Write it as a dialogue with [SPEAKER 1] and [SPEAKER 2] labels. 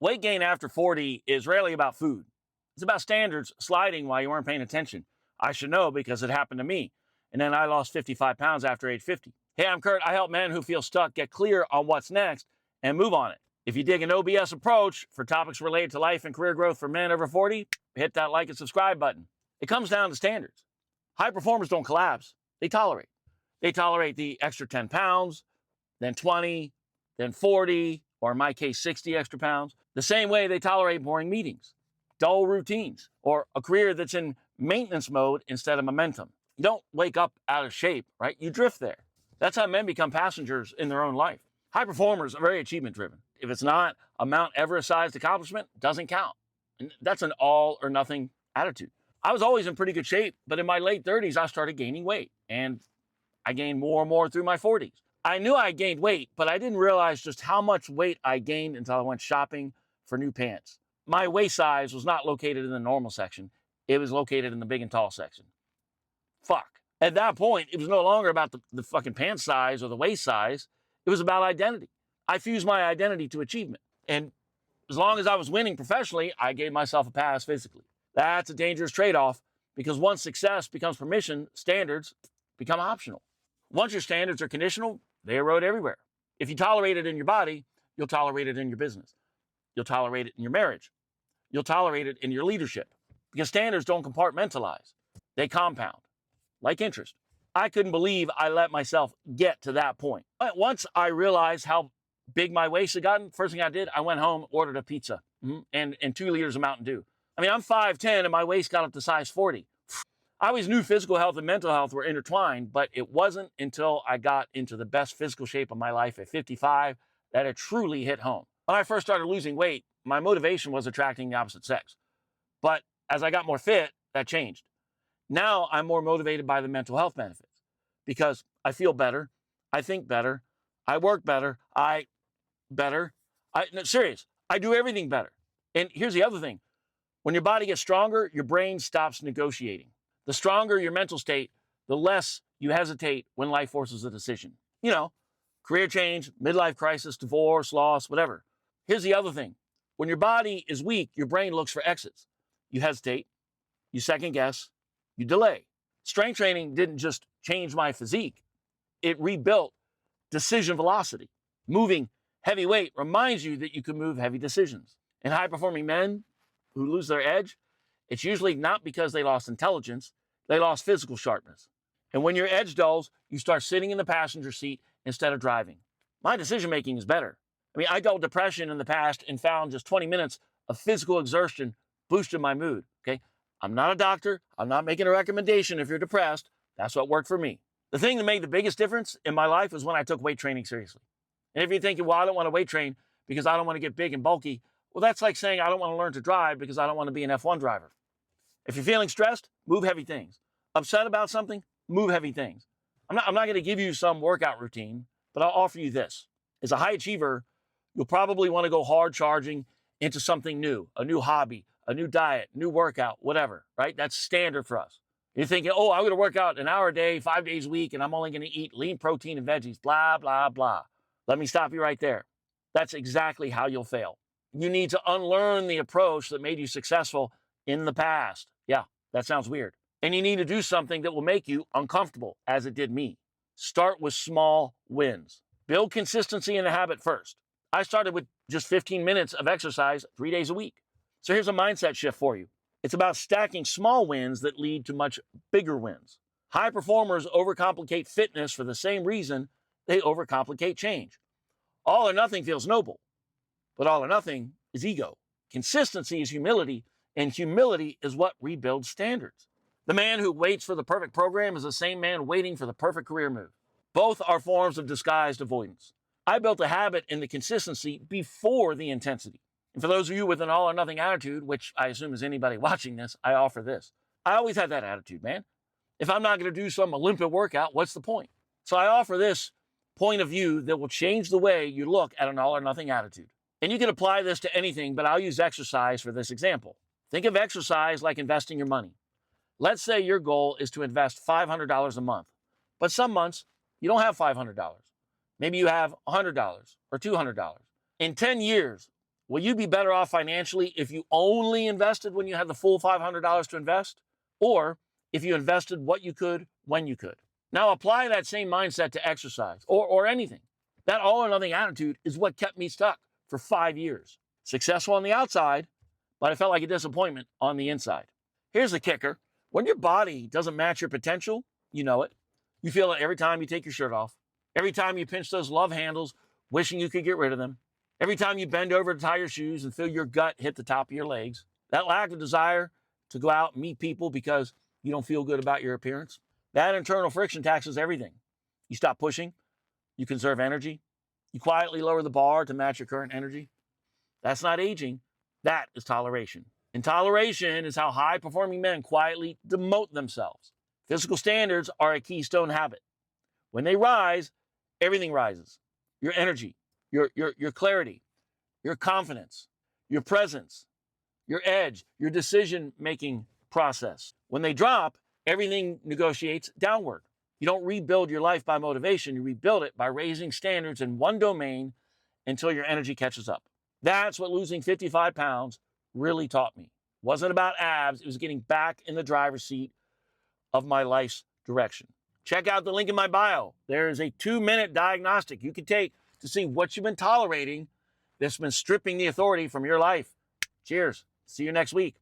[SPEAKER 1] Weight gain after 40 is rarely about food. It's about standards sliding while you weren't paying attention. I should know because it happened to me. And then I lost 55 pounds after age 50. Hey, I'm Kurt. I help men who feel stuck get clear on what's next and move on it. If you dig an OBS approach for topics related to life and career growth for men over 40, hit that like and subscribe button. It comes down to standards. High performers don't collapse. They tolerate. They tolerate the extra 10 pounds, then 20, then 40, or in my case, 60 extra pounds. The same way they tolerate boring meetings, dull routines, or a career that's in maintenance mode instead of momentum. You don't wake up out of shape, right? You drift there. That's how men become passengers in their own life. High performers are very achievement driven. If it's not a Mount Everest-sized accomplishment, it doesn't count. And that's an all or nothing attitude. I was always in pretty good shape, but in my late 30s, I started gaining weight. And I gained more and more through my 40s. I knew I gained weight, but I didn't realize just how much weight I gained until I went shopping for new pants. My waist size was not located in the normal section. It was located in the big and tall section. Fuck. At that point, it was no longer about the fucking pant size or the waist size. It was about identity. I fused my identity to achievement. And as long as I was winning professionally, I gave myself a pass physically. That's a dangerous trade-off because once success becomes permission, standards become optional. Once your standards are conditional, they erode everywhere. If you tolerate it in your body, you'll tolerate it in your business. You'll tolerate it in your marriage. You'll tolerate it in your leadership because standards don't compartmentalize. They compound, like interest. I couldn't believe I let myself get to that point. But once I realized how big my waist had gotten, first thing I did, I went home, ordered a pizza and 2 liters of Mountain Dew. I mean, I'm 5'10", and my waist got up to size 40. I always knew physical health and mental health were intertwined, but it wasn't until I got into the best physical shape of my life at 55 that it truly hit home. When I first started losing weight, my motivation was attracting the opposite sex. But as I got more fit, that changed. Now I'm more motivated by the mental health benefits because I feel better, I think better, I work better, serious, I do everything better. And here's the other thing. When your body gets stronger, your brain stops negotiating. The stronger your mental state, the less you hesitate when life forces a decision. You know, career change, midlife crisis, divorce, loss, whatever. Here's the other thing. When your body is weak, your brain looks for exits. You hesitate, you second guess, you delay. Strength training didn't just change my physique. It rebuilt decision velocity. Moving heavy weight reminds you that you can move heavy decisions. And high-performing men who lose their edge, it's usually not because they lost intelligence, they lost physical sharpness. And when your edge dulls, you start sitting in the passenger seat instead of driving. My decision-making is better. I mean, I dealt with depression in the past and found just 20 minutes of physical exertion boosted my mood, okay? I'm not a doctor. I'm not making a recommendation if you're depressed. That's what worked for me. The thing that made the biggest difference in my life was when I took weight training seriously. And if you're thinking, well, I don't want to weight train because I don't want to get big and bulky, well, that's like saying I don't want to learn to drive because I don't want to be an F1 driver. If you're feeling stressed, move heavy things. Upset about something, move heavy things. I'm not going to give you some workout routine, but I'll offer you this. As a high achiever, you'll probably want to go hard charging into something new, a new hobby, a new diet, new workout, whatever, right? That's standard for us. You're thinking, oh, I'm going to work out an hour a day, 5 days a week, and I'm only going to eat lean protein and veggies, blah, blah, blah. Let me stop you right there. That's exactly how you'll fail. You need to unlearn the approach that made you successful in the past. Yeah, that sounds weird. And you need to do something that will make you uncomfortable, as it did me. Start with small wins. Build consistency in a habit first. I started with just 15 minutes of exercise 3 days a week. So here's a mindset shift for you. It's about stacking small wins that lead to much bigger wins. High performers overcomplicate fitness for the same reason they overcomplicate change. All or nothing feels noble, but all or nothing is ego. Consistency is humility, and humility is what rebuilds standards. The man who waits for the perfect program is the same man waiting for the perfect career move. Both are forms of disguised avoidance. I built a habit in the consistency before the intensity. And for those of you with an all or nothing attitude, which I assume is anybody watching this, I offer this. I always had that attitude, man. If I'm not going to do some Olympic workout, what's the point? So I offer this point of view that will change the way you look at an all or nothing attitude. And you can apply this to anything, but I'll use exercise for this example. Think of exercise like investing your money. Let's say your goal is to invest $500 a month, but some months you don't have $500. Maybe you have $100 or $200. In 10 years, Will you be better off financially if you only invested when you had the full $500 to invest? Or if you invested what you could when you could? Now apply that same mindset to exercise or anything. That all or nothing attitude is what kept me stuck for 5 years. Successful on the outside, but I felt like a disappointment on the inside. Here's the kicker. When your body doesn't match your potential, you know it. You feel it every time you take your shirt off. Every time you pinch those love handles, wishing you could get rid of them. Every time you bend over to tie your shoes and feel your gut hit the top of your legs. That lack of desire to go out and meet people because you don't feel good about your appearance. That internal friction taxes everything. You stop pushing. You conserve energy. You quietly lower the bar to match your current energy. That's not aging. That is toleration. And toleration is how high-performing men quietly demote themselves. Physical standards are a keystone habit. When they rise, everything rises. Your energy, your clarity, your confidence, your presence, your edge, your decision-making process. When they drop, everything negotiates downward. You don't rebuild your life by motivation. You rebuild it by raising standards in one domain until your energy catches up. That's what losing 55 pounds really taught me. It wasn't about abs. It was getting back in the driver's seat of my life's direction. Check out the link in my bio. There is a 2-minute diagnostic you can take to see what you've been tolerating that's been stripping the authority from your life. Cheers. See you next week.